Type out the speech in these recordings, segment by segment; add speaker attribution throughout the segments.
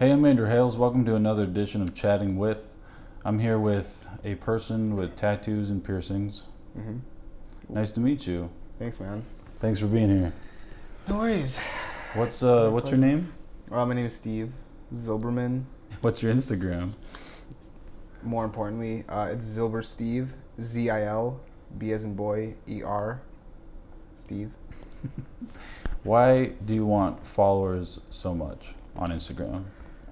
Speaker 1: Hey, I'm Andrew Hales. Welcome to another edition of Chatting With. I'm here with a person with tattoos and piercings.
Speaker 2: Mm-hmm.
Speaker 1: Nice to meet you.
Speaker 2: Thanks, man.
Speaker 1: Thanks for being here.
Speaker 2: No worries.
Speaker 1: What's your name?
Speaker 2: My name is Steve Zilberman.
Speaker 1: What's your Instagram?
Speaker 2: More importantly, it's Zilber Steve, Z-I-L, B as in boy, E-R, Steve.
Speaker 1: Why do you want followers so much on Instagram?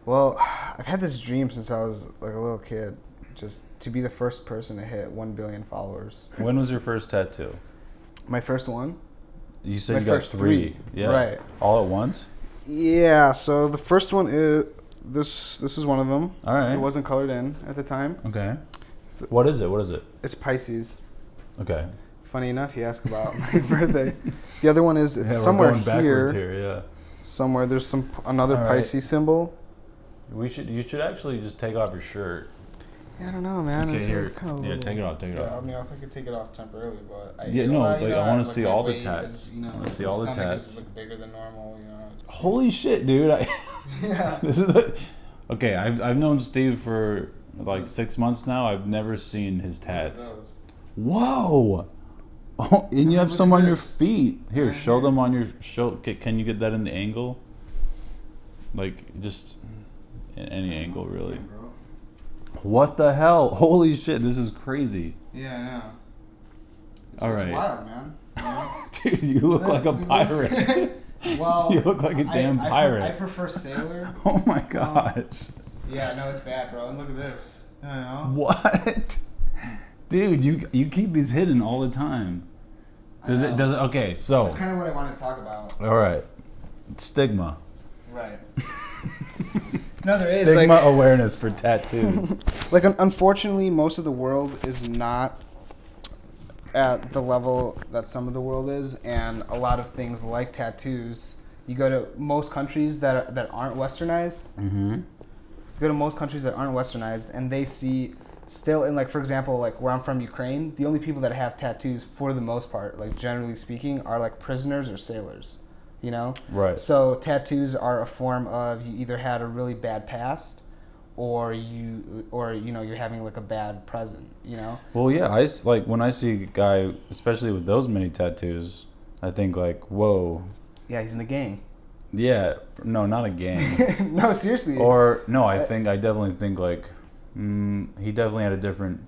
Speaker 2: Well, I've had this dream since I was like a little kid, just to be the first person to hit 1 billion followers.
Speaker 1: When was your first tattoo?
Speaker 2: My first one?
Speaker 1: You said
Speaker 2: My
Speaker 1: you got
Speaker 2: first
Speaker 1: three.
Speaker 2: three.
Speaker 1: Yeah.
Speaker 2: Right.
Speaker 1: All at once?
Speaker 2: Yeah, so the first one is, this is one of them.
Speaker 1: All right.
Speaker 2: It wasn't colored in at the time.
Speaker 1: Okay. What is it?
Speaker 2: It's Pisces.
Speaker 1: Okay.
Speaker 2: Funny enough, you ask about my birthday. The other one is it's
Speaker 1: Yeah,
Speaker 2: somewhere
Speaker 1: we're going backwards here. Yeah.
Speaker 2: Somewhere there's another
Speaker 1: All right.
Speaker 2: Pisces symbol.
Speaker 1: You should actually just take off your shirt.
Speaker 2: Yeah, I don't know, man.
Speaker 1: Okay,
Speaker 2: It's
Speaker 1: here.
Speaker 2: kind of
Speaker 1: Yeah, take it off. Take it off.
Speaker 2: I mean, I could take it off temporarily, but I
Speaker 1: want to see all the tats.
Speaker 2: I
Speaker 1: want to see all the tats.
Speaker 2: Look bigger than normal,
Speaker 1: Holy shit, dude!
Speaker 2: Yeah.
Speaker 1: This is okay. I've known Steve for like 6 months now. I've never seen his tats. Whoa! Oh, and you have some on your feet. Here, show them on your show. Can you get that in the angle? Like just in any angle, really. What the hell? Holy shit! This is crazy.
Speaker 2: Yeah, I know.
Speaker 1: All right.
Speaker 2: It's wild, man.
Speaker 1: Dude, you look like a pirate.
Speaker 2: Well,
Speaker 1: You look like a damn pirate.
Speaker 2: I prefer sailor.
Speaker 1: Oh my gosh.
Speaker 2: Yeah, no, it's bad, bro. And look at this. I know.
Speaker 1: What? Dude, you keep these hidden all the time. Does it okay, so
Speaker 2: That's kind of what I wanted to talk about.
Speaker 1: all right. Stigma.
Speaker 2: Right. No, there is
Speaker 1: Stigma awareness for tattoos.
Speaker 2: like unfortunately most of the world is not at the level that some of the world is, and a lot of things like tattoos, you go to most countries that aren't westernized.
Speaker 1: Mm-hmm.
Speaker 2: You go to most countries that aren't westernized, and they see still in, like, for example, like where I'm from, Ukraine, the only people that have tattoos for the most part, like generally speaking, are like prisoners or sailors, you know?
Speaker 1: Right.
Speaker 2: So tattoos are a form of you either had a really bad past or you're having like a bad present, you know?
Speaker 1: Well, yeah, like when I see a guy, especially with those many tattoos, I think like, whoa.
Speaker 2: Yeah, he's in a gang.
Speaker 1: Yeah, no, not a gang.
Speaker 2: No, seriously.
Speaker 1: Or no, I definitely think like he definitely had a different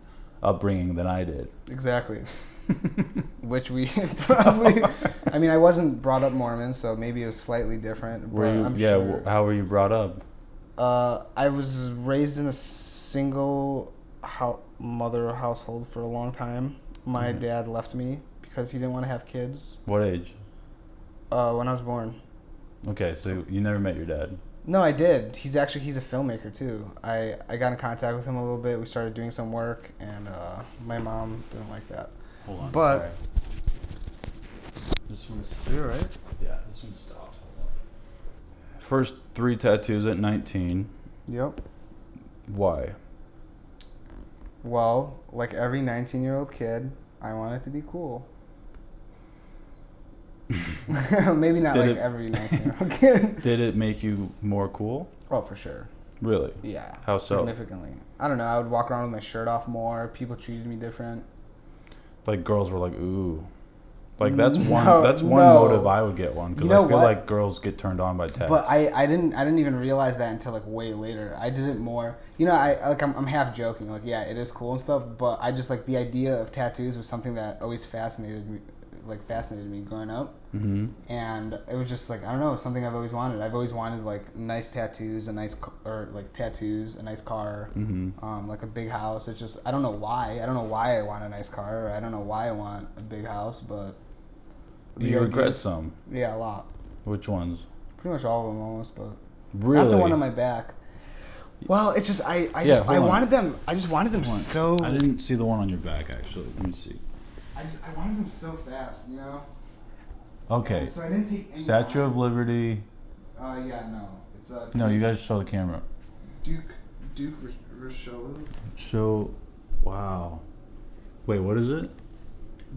Speaker 1: upbringing than I did.
Speaker 2: Exactly. Which we probably. I mean, I wasn't brought up Mormon, so maybe it was slightly different. But I'm sure.
Speaker 1: How were you brought up?
Speaker 2: I was raised in a single mother household for a long time. My dad left me because he didn't want to have kids.
Speaker 1: What age?
Speaker 2: When I was born.
Speaker 1: Okay, so you never met your dad.
Speaker 2: No, I did. He's a filmmaker too. I got in contact with him a little bit. We started doing some work, and my mom didn't like that.
Speaker 1: Hold on.
Speaker 2: But
Speaker 1: sorry. This one's
Speaker 2: you're right.
Speaker 1: Yeah, this one stopped. Hold on. First 3 tattoos at 19.
Speaker 2: Yep.
Speaker 1: Why?
Speaker 2: Well, like every 19-year-old kid, I wanted to be cool. Maybe not every 19-year-old kid.
Speaker 1: Did it make you more cool?
Speaker 2: Oh, for sure.
Speaker 1: Really?
Speaker 2: Yeah.
Speaker 1: How so?
Speaker 2: Significantly. I don't know. I would walk around with my shirt off more. People treated me different.
Speaker 1: Like girls were like, ooh. Like that's one
Speaker 2: No.
Speaker 1: motive I would get one, because
Speaker 2: You know
Speaker 1: I feel
Speaker 2: what?
Speaker 1: like girls get turned on by tats.
Speaker 2: But I didn't even realize that until like way later. I did it more. You know, I'm half joking. Like, yeah, it is cool and stuff, but I just like the idea of tattoos was something that always fascinated me growing up.
Speaker 1: Mm-hmm.
Speaker 2: And it was just like, I don't know, something I've always wanted. I've always wanted like nice tattoos, a nice car,
Speaker 1: Mm-hmm.
Speaker 2: like a big house. It's just, I don't know why. I don't know why I want a nice car, or I don't know why I want a big house, but
Speaker 1: You regret some?
Speaker 2: Yeah, a lot.
Speaker 1: Which ones?
Speaker 2: Pretty much all of them almost, but
Speaker 1: Really?
Speaker 2: not the one on my back. Well, it's just I wanted them. I just wanted them so.
Speaker 1: I didn't see the one on your back actually. Let me see.
Speaker 2: I wanted them so fast, you know.
Speaker 1: Okay.
Speaker 2: So I didn't take any
Speaker 1: Statue
Speaker 2: time.
Speaker 1: of Liberty.
Speaker 2: Yeah, no. It's
Speaker 1: No, you guys show the camera.
Speaker 2: Duke Richelieu.
Speaker 1: Show. Wow. Wait, what is it?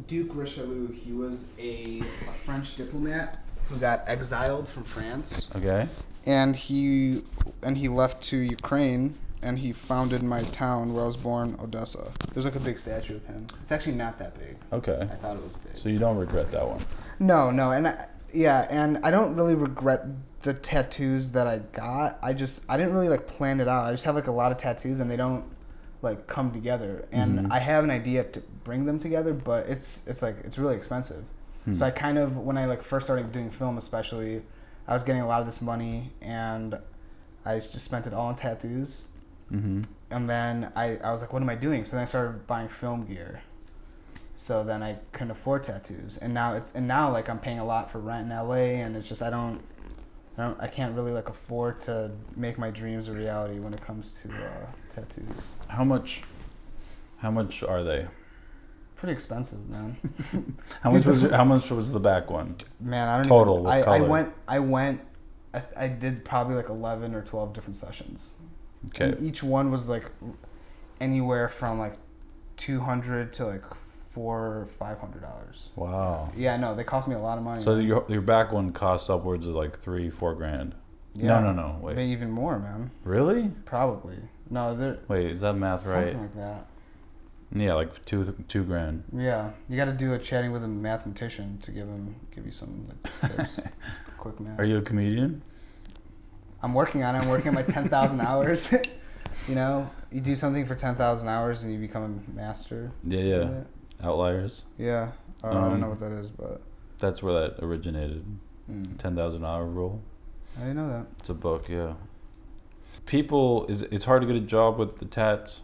Speaker 2: Duke Richelieu. He was a French diplomat who got exiled from France.
Speaker 1: Okay.
Speaker 2: and he left to Ukraine, and he founded my town where I was born, Odessa. There's like a big statue of him. It's actually not that big.
Speaker 1: Okay.
Speaker 2: I thought it was big.
Speaker 1: So you don't regret that one?
Speaker 2: No, and I don't really regret the tattoos that I got. I didn't really like plan it out. I just have like a lot of tattoos, and they don't like come together. And I have an idea to bring them together, but it's really expensive. So I kind of, when I like first started doing film, especially, I was getting a lot of this money, and I just spent it all on tattoos. And then I was like, what am I doing? So then I started buying film gear. So then I couldn't afford tattoos, and now like I'm paying a lot for rent in LA, and it's just I can't really like afford to make my dreams a reality when it comes to tattoos.
Speaker 1: How much are they?
Speaker 2: Pretty expensive, man.
Speaker 1: How much was the back one?
Speaker 2: Man, I don't
Speaker 1: total
Speaker 2: even,
Speaker 1: with color.
Speaker 2: I did probably like 11 or 12 different sessions.
Speaker 1: Okay.
Speaker 2: And each one was like anywhere from like $200 to like $400 or $500.
Speaker 1: Wow.
Speaker 2: Yeah, no, they cost me a lot of money.
Speaker 1: So your back one cost upwards of like $3-4 grand.
Speaker 2: Yeah.
Speaker 1: No. Wait.
Speaker 2: Maybe even more, man.
Speaker 1: Really?
Speaker 2: Probably. No, they're
Speaker 1: Wait, is that math right?
Speaker 2: something like that.
Speaker 1: Yeah, like two grand.
Speaker 2: Yeah, you got to do a chatting with a mathematician to give you some like, tips. Quick math.
Speaker 1: Are you a comedian?
Speaker 2: I'm working on it. I'm working on my 10,000 hours. You know, you do something for 10,000 hours and you become a master.
Speaker 1: Yeah. Outliers.
Speaker 2: Yeah. I don't know what that is, but
Speaker 1: that's where that originated. 10,000 hour rule.
Speaker 2: I didn't know that.
Speaker 1: It's a book, yeah. It's hard to get a job with the tats.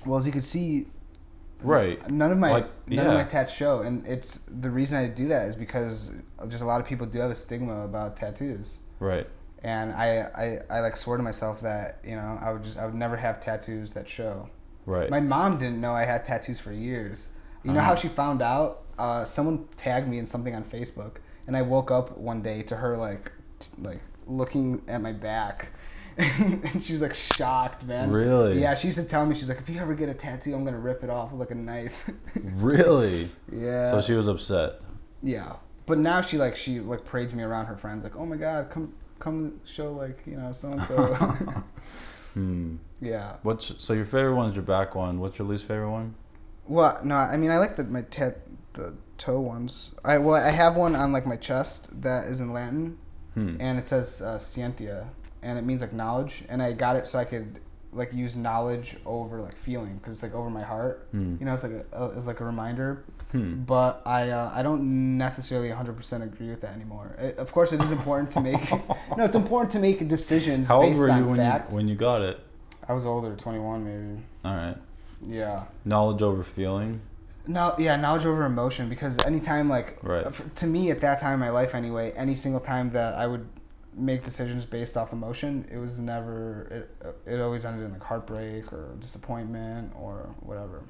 Speaker 2: Well, as you can see,
Speaker 1: right.
Speaker 2: None of my tats show, and it's the reason I do that is because just a lot of people do have a stigma about tattoos.
Speaker 1: Right.
Speaker 2: And I like swore to myself that, you know, I would never have tattoos that show.
Speaker 1: Right.
Speaker 2: My mom didn't know I had tattoos for years. You know how she found out? Someone tagged me in something on Facebook, and I woke up one day to her like looking at my back. And she was like shocked, man.
Speaker 1: Really?
Speaker 2: Yeah, she used to tell me, she's like, if you ever get a tattoo, I'm gonna rip it off with like a knife.
Speaker 1: Really?
Speaker 2: Yeah.
Speaker 1: So she was upset.
Speaker 2: Yeah, but now she parades me around her friends, like, oh my god, come show like, you know, so and so. Yeah.
Speaker 1: So your favorite one is your back one. What's your least favorite one?
Speaker 2: Well, no, I mean I like the toe ones. I have one on like my chest that is in Latin, and it says scientia. And it means like knowledge, and I got it so I could like use knowledge over like feeling, because it's like over my heart. You know, it's like a reminder. But I don't necessarily 100% agree with that anymore. Of course, it is important to make. No, it's important to make decisions.
Speaker 1: How old
Speaker 2: based
Speaker 1: were you
Speaker 2: on
Speaker 1: when you got it?
Speaker 2: I was older, 21 maybe.
Speaker 1: All right.
Speaker 2: Yeah.
Speaker 1: Knowledge over feeling.
Speaker 2: No, yeah, knowledge over emotion. Because anytime, like, to me at that time in my life anyway, any single time that I would make decisions based off emotion, it was never, it always ended in like heartbreak or disappointment or whatever.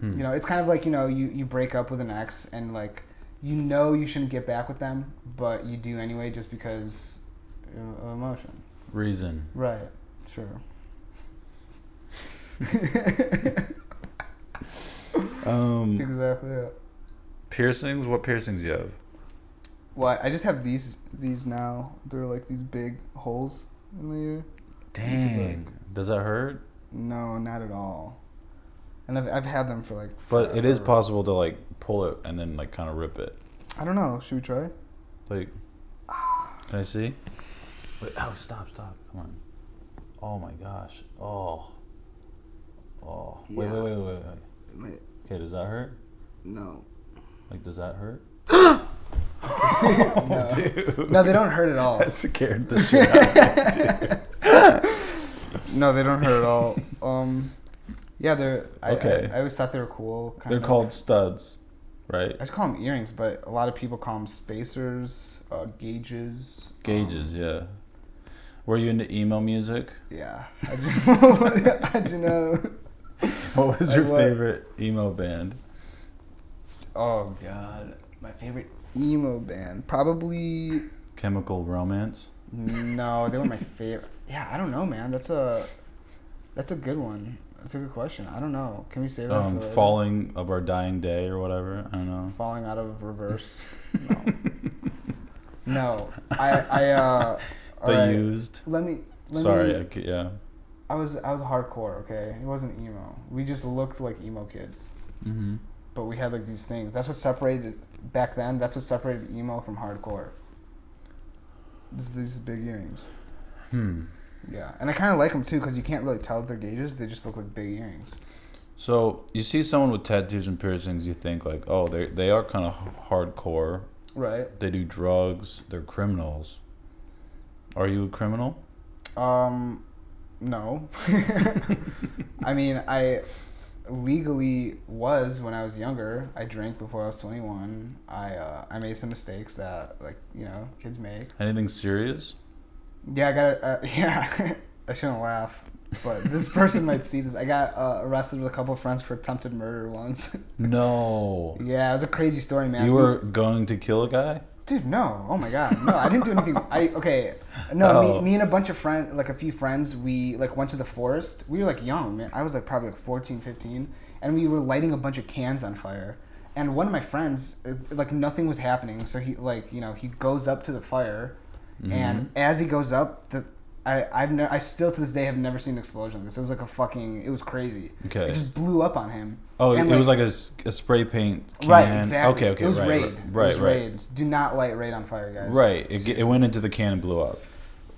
Speaker 2: You know, it's kind of like, you know, you break up with an ex and like, you know, you shouldn't get back with them, but you do anyway just because of emotion.
Speaker 1: Reason.
Speaker 2: Right. Sure. Exactly. Yeah.
Speaker 1: Piercings? What piercings do you have?
Speaker 2: Well, I just have these now. They're like these big holes in my ear.
Speaker 1: Dang. Does that hurt?
Speaker 2: No, not at all. And I've had them for like
Speaker 1: But
Speaker 2: forever.
Speaker 1: it is possible to like pull it and then like kind of rip it.
Speaker 2: I don't know. Should we try?
Speaker 1: Like, can I see? Wait, stop. Come on. Oh my gosh. Oh. Wait. Okay, does that hurt?
Speaker 2: No.
Speaker 1: Like, does that hurt?
Speaker 2: No.
Speaker 1: Dude.
Speaker 2: No, they don't hurt at all.
Speaker 1: That scared the shit out of me, dude.
Speaker 2: No, they don't hurt at all. Yeah, they're.
Speaker 1: Okay.
Speaker 2: I always thought they were cool.
Speaker 1: They're called studs, right?
Speaker 2: I just call them earrings, but a lot of people call them spacers, gauges.
Speaker 1: Gauges, yeah. Were you into emo music?
Speaker 2: Yeah. How'd you know?
Speaker 1: What was your favorite emo band?
Speaker 2: Oh God, my favorite emo band, probably
Speaker 1: Chemical Romance.
Speaker 2: No, they were my favorite. Yeah, I don't know, man. That's a good one. That's a good question. I don't know. Can we say that?
Speaker 1: Falling of Our Dying Day or whatever. I don't know.
Speaker 2: Falling Out of Reverse. No. No. I Alright,
Speaker 1: used.
Speaker 2: Let me.
Speaker 1: Sorry, yeah.
Speaker 2: I was hardcore. Okay, it wasn't emo. We just looked like emo kids.
Speaker 1: Mm-hmm.
Speaker 2: But we had like these things. That's what separated back then. That's what separated emo from hardcore. These big earrings. Yeah, and I kind of like them too because you can't really tell if they're gauges. They just look like big earrings.
Speaker 1: So you see someone with tattoos and piercings, you think like, oh, they are kind of hardcore.
Speaker 2: Right.
Speaker 1: They do drugs. They're criminals. Are you a criminal?
Speaker 2: No. I mean, I legally was when I was younger. I drank before I was 21. I made some mistakes that, like, you know, kids make.
Speaker 1: Anything serious?
Speaker 2: Yeah, I got yeah. I shouldn't laugh, but this person might see this. I got arrested with a couple of friends for attempted murder once.
Speaker 1: No.
Speaker 2: Yeah, it was a crazy story, man.
Speaker 1: You were going to kill a guy?
Speaker 2: Dude, no. Oh my god. No, I didn't do anything. Me and a bunch of friends, like a few friends, we like went to the forest. We were like young, man. I was like probably like 14, 15, and we were lighting a bunch of cans on fire. And one of my friends, like nothing was happening, so he like, you know, he goes up to the fire, and as he goes up, I still to this day have never seen an explosion like this. It was like it was crazy.
Speaker 1: Okay.
Speaker 2: It just blew up on him.
Speaker 1: Oh,
Speaker 2: and
Speaker 1: it was like a spray paint can.
Speaker 2: Right, exactly.
Speaker 1: Okay,
Speaker 2: it was
Speaker 1: right,
Speaker 2: Raid.
Speaker 1: Right,
Speaker 2: it was Raid. Do not light Raid on fire, guys.
Speaker 1: Right, it went into the can and blew up.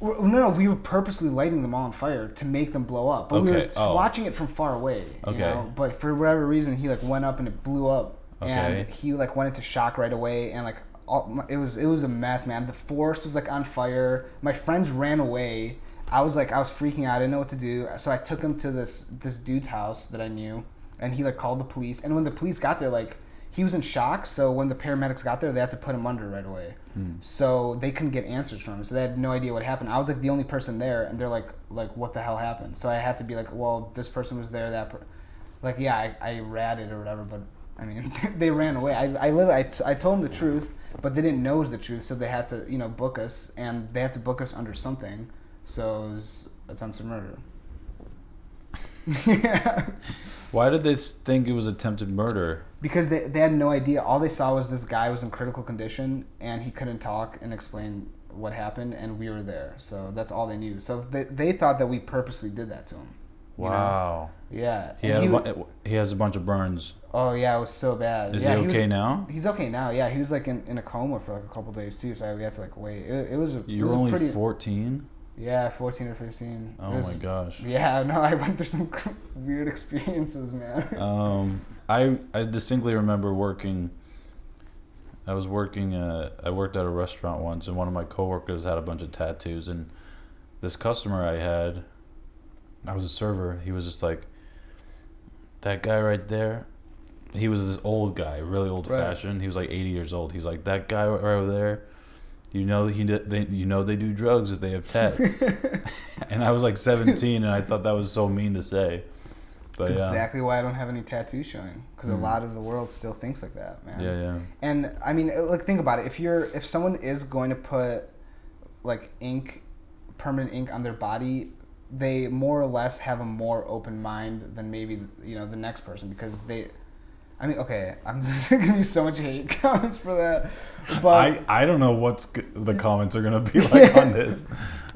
Speaker 2: No, we were purposely lighting them all on fire to make them blow up. But we were watching it from far away, you know? But for whatever reason, he like went up and it blew up. Okay. And he like went into shock right away, and like it was a mess, man. The forest was like on fire. My friends ran away. I was freaking out. I didn't know what to do. So I took him to this dude's house that I knew, and he like called the police. And when the police got there, like he was in shock. So when the paramedics got there, they had to put him under right away. So they couldn't get answers from him. So they had no idea what happened. I was like the only person there, and they're like what the hell happened? So I had to be like, well, this person was there. I ratted or whatever, but. I mean, they ran away. I told them the truth, but they didn't know it was the truth, so they had to, you know, book us, and they had to book us under something. So it was attempted murder. Yeah.
Speaker 1: Why did they think it was attempted murder?
Speaker 2: Because they had no idea. All they saw was this guy was in critical condition, and he couldn't talk and explain what happened, and we were there. So that's all they knew. So they thought that we purposely did that to him.
Speaker 1: Wow.
Speaker 2: You know?
Speaker 1: Yeah. He has a bunch of burns.
Speaker 2: Oh yeah, it was so bad.
Speaker 1: Is he okay now?
Speaker 2: He's okay now. Yeah, he was like in a coma for like a couple days too. So we had to like wait. It was.
Speaker 1: You were only 14.
Speaker 2: Yeah, 14 or 15.
Speaker 1: Oh my gosh.
Speaker 2: Yeah, no, I went through some weird experiences, man.
Speaker 1: I distinctly remember working. I worked at a restaurant once, and one of my coworkers had a bunch of tattoos, and this customer I was a server. He was just like, that guy right there. He was this old guy, really old fashioned. He was like 80 years old. He's like, that guy right over there. You know they do drugs if they have tats. And I was like 17, and I thought that was so mean to say. But
Speaker 2: that's exactly why I don't have any tattoos showing, because a lot of the world still thinks like that, man.
Speaker 1: Yeah.
Speaker 2: And I mean, like, think about it. If someone is going to put like permanent ink on their body, they more or less have a more open mind than maybe, you know, the next person, because I mean, okay, I'm just gonna be so much hate comments for that, but
Speaker 1: I don't know what the comments are gonna be like on this.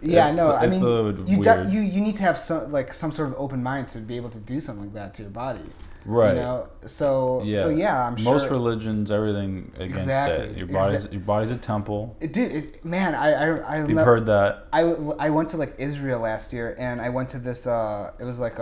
Speaker 2: Yeah, I mean, you need to have some sort of open mind to be able to do something like that to your body. Right. You know, so yeah, I'm sure.
Speaker 1: Most religions, everything against that. Your body's a temple.
Speaker 2: Man, I
Speaker 1: You've heard that.
Speaker 2: I went to like Israel last year, and I went to this. It was like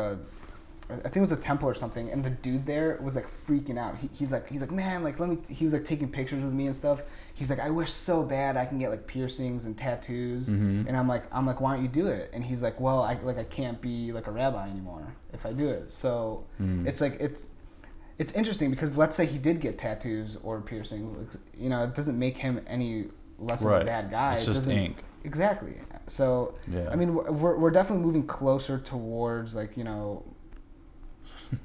Speaker 2: I think it was a temple or something, and the dude there was like freaking out. He's like, man, like he was like taking pictures with me and stuff. He's like, I wish so bad I can get like piercings and tattoos. And I'm like, why don't you do it? And he's like, well, I can't be like a rabbi anymore if I do it. So it's like it's interesting, because let's say he did get tattoos or piercings, you know, it doesn't make him any less of a bad guy.
Speaker 1: It's just ink.
Speaker 2: Exactly. So I mean, we're definitely moving closer towards, like, you know,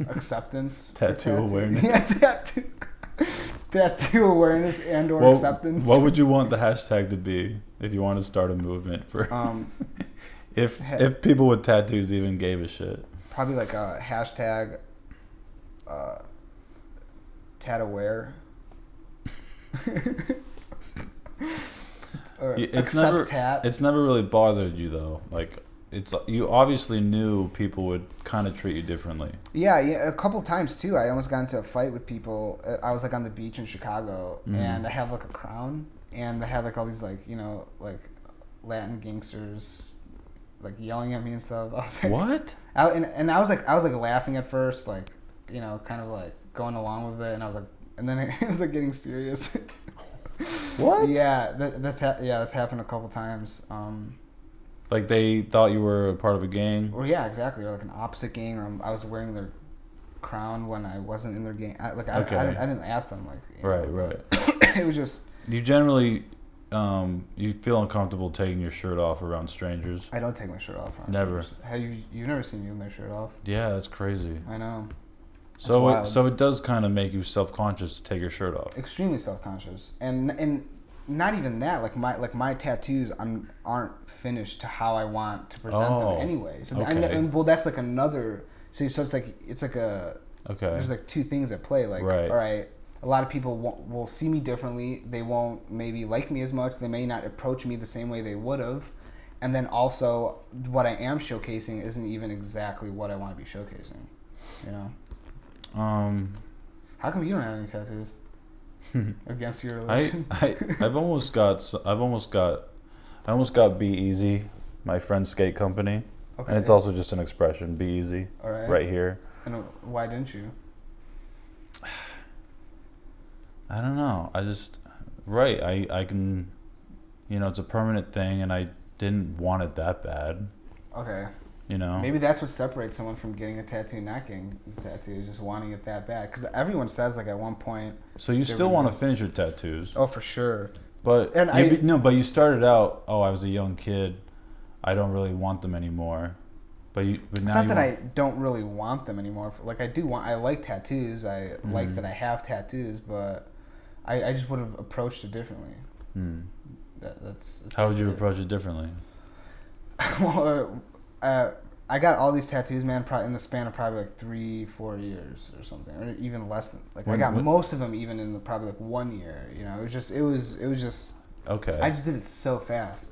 Speaker 2: acceptance.
Speaker 1: Tattoo awareness.
Speaker 2: Yes, tattoo awareness and or acceptance.
Speaker 1: What would you want the hashtag to be if you want to start a movement for if people with tattoos even gave a shit?
Speaker 2: Probably like a hashtag tataware. Or
Speaker 1: It's
Speaker 2: accept
Speaker 1: never
Speaker 2: tat.
Speaker 1: it's never really bothered you though. Like it's you obviously knew people would kind of treat you differently.
Speaker 2: Yeah, a couple times too. I almost got into a fight with people. I was like on the beach in Chicago, and I have like a crown, and I had like all these like like Latin gangsters like yelling at me and stuff. I was like,
Speaker 1: What?
Speaker 2: And I was like laughing at first, like kind of like going along with it, and I was like, and then it was like getting serious.
Speaker 1: What?
Speaker 2: Yeah, that's happened a couple times.
Speaker 1: Like they thought you were a part of a gang?
Speaker 2: Well, yeah, exactly. Or like an opposite gang, or I was wearing their crown when I wasn't in their gang. I didn't ask them. Like
Speaker 1: right.
Speaker 2: It was just.
Speaker 1: You generally, you feel uncomfortable taking your shirt off around strangers.
Speaker 2: I don't take my shirt off.
Speaker 1: Never.
Speaker 2: Have you've never seen me with my shirt off?
Speaker 1: Yeah, that's crazy.
Speaker 2: I know.
Speaker 1: So it does kind of make you self-conscious to take your shirt off.
Speaker 2: Extremely self-conscious, and not even that. Like my tattoos aren't finished to how I want to present them anyway. So
Speaker 1: okay.
Speaker 2: well, that's like another. So it's like a.
Speaker 1: Okay.
Speaker 2: There's like two things at play. Like,
Speaker 1: right.
Speaker 2: All right, a lot of people will see me differently. They won't maybe like me as much. They may not approach me the same way they would have. And then also, what I am showcasing isn't even exactly what I want to be showcasing. You know. How come you don't have any tattoos? Against your religion?
Speaker 1: I almost got Be Easy, my friend's skate company. Okay. And it's also just an expression, be easy.
Speaker 2: All right.
Speaker 1: Right here.
Speaker 2: And why didn't you?
Speaker 1: I don't know. I can, it's a permanent thing and I didn't want it that bad.
Speaker 2: Okay.
Speaker 1: Maybe
Speaker 2: that's what separates someone from getting a tattoo and not getting a tattoo, is just wanting it that bad. Because everyone says like at one point.
Speaker 1: So you still want to finish your tattoos?
Speaker 2: Oh, for sure.
Speaker 1: But but you started out. Oh, I was a young kid. I don't really want them anymore. But now
Speaker 2: it's not that I don't really want them anymore. Like I like tattoos. I like that I have tattoos, but I just would have approached it differently. That's
Speaker 1: how would you approach it differently?
Speaker 2: Well, I got all these tattoos, man, probably in the span of probably like 3-4 years or something, or even less than. Like I got most of them even in probably like 1 year. It was just.
Speaker 1: Okay.
Speaker 2: I just did it so fast.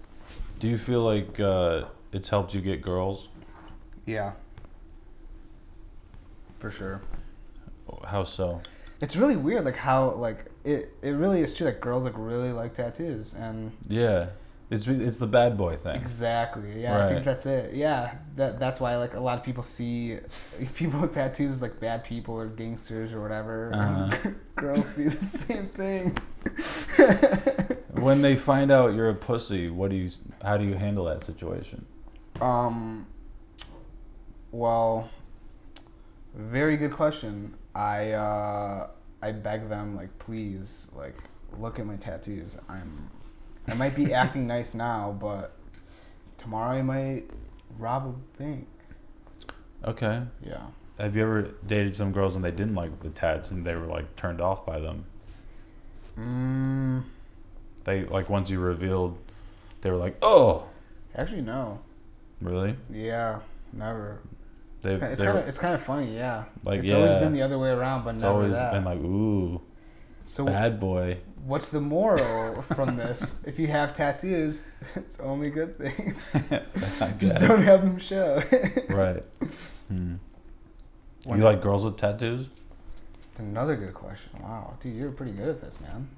Speaker 1: Do you feel like it's helped you get girls?
Speaker 2: Yeah. For sure.
Speaker 1: How so?
Speaker 2: It's really weird, like how like it really is true that girls like really like tattoos and.
Speaker 1: Yeah. It's the bad boy thing.
Speaker 2: Exactly. Yeah, right. I think that's it. Yeah, that's why like a lot of people see people with tattoos as like bad people or gangsters or whatever. And girls see the same thing.
Speaker 1: When they find out you're a pussy, how do you handle that situation?
Speaker 2: Well, very good question. I beg them like, please, like, look at my tattoos. I might be acting nice now, but tomorrow I might rob a bank.
Speaker 1: Okay.
Speaker 2: Yeah.
Speaker 1: Have you ever dated some girls and they didn't like the tats and they were like turned off by them? They like once you revealed, they were like, oh.
Speaker 2: Actually, no.
Speaker 1: Really?
Speaker 2: Yeah, never. It's kind of funny, yeah.
Speaker 1: Like
Speaker 2: it's always been the other way around, but
Speaker 1: it's
Speaker 2: never
Speaker 1: always
Speaker 2: that.
Speaker 1: been like, ooh, so bad boy.
Speaker 2: What's the moral from this? If you have tattoos, it's only a good thing. Just don't have them show.
Speaker 1: Right. You like girls with tattoos?
Speaker 2: It's another good question. Wow, dude, you're pretty good at this, man.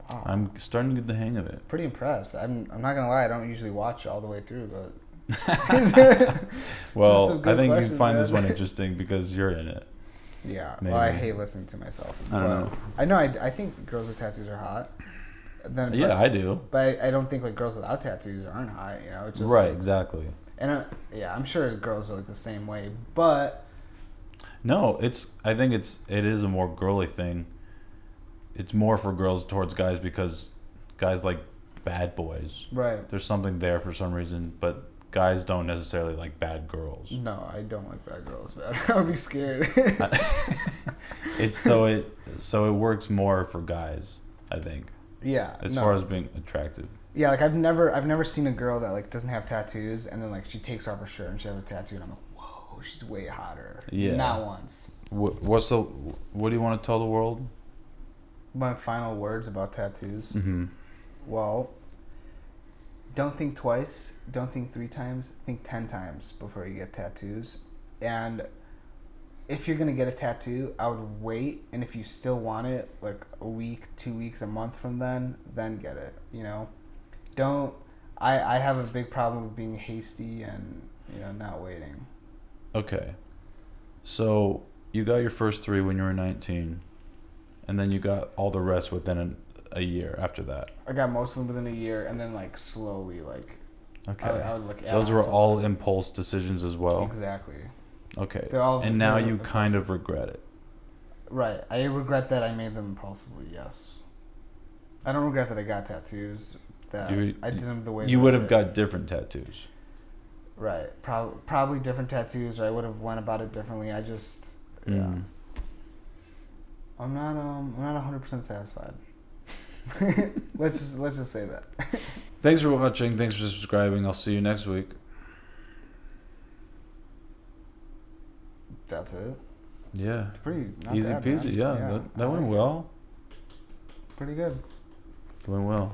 Speaker 2: Wow.
Speaker 1: I'm starting to get the hang of it.
Speaker 2: Pretty impressed. I'm not gonna lie. I don't usually watch all the way through, but.
Speaker 1: Well, I think you find this one interesting because you're in it.
Speaker 2: Yeah. Maybe. Well, I hate listening to myself.
Speaker 1: I don't know.
Speaker 2: I know. I think girls with tattoos are hot.
Speaker 1: I do.
Speaker 2: But I don't think like girls without tattoos aren't hot. It's just
Speaker 1: right.
Speaker 2: Like,
Speaker 1: exactly.
Speaker 2: And I'm sure girls are like the same way, but.
Speaker 1: No, I think it is a more girly thing. It's more for girls towards guys because guys like bad boys.
Speaker 2: Right.
Speaker 1: There's something there for some reason, but guys don't necessarily like bad girls.
Speaker 2: No, I don't like bad girls, man. I would be scared.
Speaker 1: So it works more for guys, I think.
Speaker 2: Yeah.
Speaker 1: As far as being attractive.
Speaker 2: Yeah, like I've never seen a girl that like doesn't have tattoos and then like she takes off her shirt and she has a tattoo and I'm like, whoa, she's way hotter.
Speaker 1: Yeah.
Speaker 2: Not once.
Speaker 1: What do you want to tell the world?
Speaker 2: My final words about tattoos.
Speaker 1: Mm-hmm.
Speaker 2: Well, don't think twice. Don't think 3 times. Think 10 times before you get tattoos. And if you're gonna get a tattoo, I would wait. And if you still want it, like a week, 2 weeks, a month from then get it. You know, don't. I have a big problem with being hasty and not waiting.
Speaker 1: Okay, so you got your first 3 when you were 19, and then you got all the rest within a year after that.
Speaker 2: I got most of them within a year, and then like slowly, like.
Speaker 1: Okay.
Speaker 2: I would look.
Speaker 1: Those were all impulse decisions as well.
Speaker 2: Exactly.
Speaker 1: Okay.
Speaker 2: They're
Speaker 1: and now you kind of regret it.
Speaker 2: Right. I regret that I made them impulsively. Yes. I don't regret that I got tattoos. That I did them the way
Speaker 1: you would have got different tattoos.
Speaker 2: Right. Probably different tattoos, or I would have went about it differently. I just I'm not 100% satisfied. let's just say that.
Speaker 1: Thanks for watching. Thanks for subscribing. I'll see you next week.
Speaker 2: That's it.
Speaker 1: Yeah.
Speaker 2: It's pretty
Speaker 1: easy
Speaker 2: bad,
Speaker 1: peasy.
Speaker 2: man.
Speaker 1: Yeah, that went well.
Speaker 2: Pretty good.
Speaker 1: Went well.